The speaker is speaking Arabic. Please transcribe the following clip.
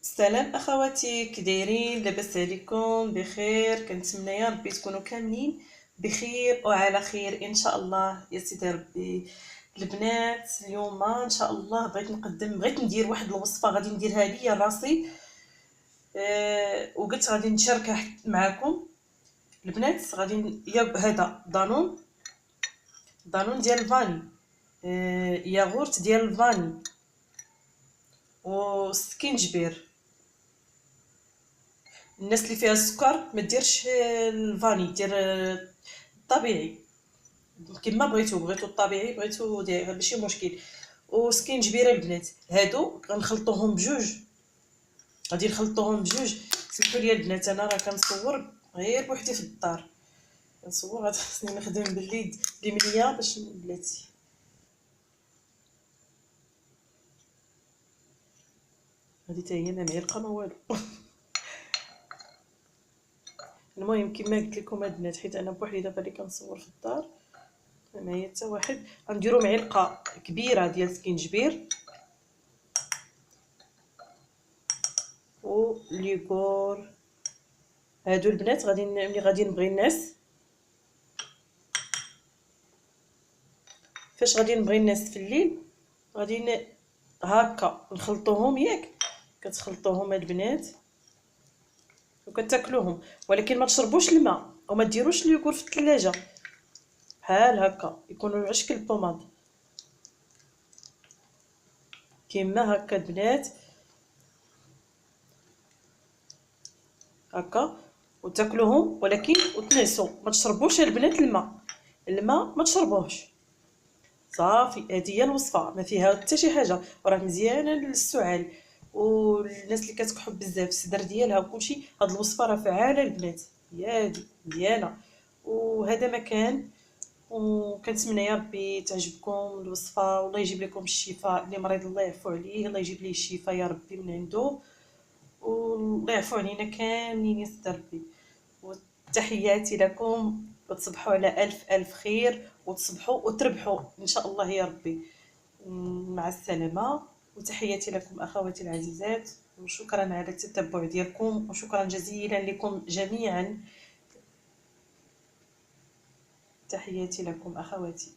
السلام اخواتي، كي دايرين؟ لاباس عليكم؟ بخير؟ كنتمنى يا ربي تكونوا كاملين بخير وعلى خير ان شاء الله يا سيدي ربي. البنات اليوم ان شاء الله بغيت ندير واحد الوصفه غادي نديرها ليا راسي. وقلت غادي نشاركها معكم البنات. غادي هذا دانون ديال الفاني، ياغورت ديال الفاني وسكينجبير. الناس اللي فيها السكر ما ديرش الفاني، دير الطبيعي كما بغيتو الطبيعي، بغيتو دير ماشي مشكل. وسكينجبير البنات هادو غنخلطوهم بجوج، غادي نخلطوهم بجوج. سمحوا لي البنات، انا راه كنصور غير بوحدي في الدار، كنصور غادي خصني نخدم باليد اليمنيه باش بلاتي. هادي حتى هي ما معلقه ما والو. المهم كما قلت لكم البنات، حيت انا بوحدي دابا اللي كنصور في الدار ما معايا حتى واحد، غنديروا معلقه كبيره ديال سكينجبير وليغور. هادو البنات غادي ملي غادي نبغي الناس، فاش غادي نبغي الناس في الليل غادي هكا نخلطوهم. ياك كتخلطوهم البنات وكتاكلوهم، ولكن ما تشربوش الماء وما ديروش اليوغور في الثلاجه بحال هكا، يكونوا عشك البوماض كيما هكا البنات، هكا وتاكلوهم. ولكن وتنسوا ما تشربوش البنات الماء ما تشربوهش صافي. هذه هي الوصفه، ما فيها حتى شي حاجه، وراه مزيانه للسعال والناس اللي كتكحب بزاف الصدر ديالها وكلشي. هاد الوصفه راه فعاله البنات، هي هادي مزيانه. وهذا مكان، وكنتمنى يا ربي تعجبكم الوصفه، والله يجيب لكم الشفاء. اللي مريض الله يعفو عليه، الله يجيب ليه الشفاء يا ربي من عنده، والله يعفو علينا كاملين يا سيدي ربي. وتحياتي لكم، وتصبحوا على الف خير، وتصبحوا وتربحوا ان شاء الله يا ربي. مع السلامه، وتحياتي لكم اخواتي العزيزات، وشكرا على التتبع ديالكم، وشكرا جزيلا لكم جميعا. تحياتي لكم اخواتي.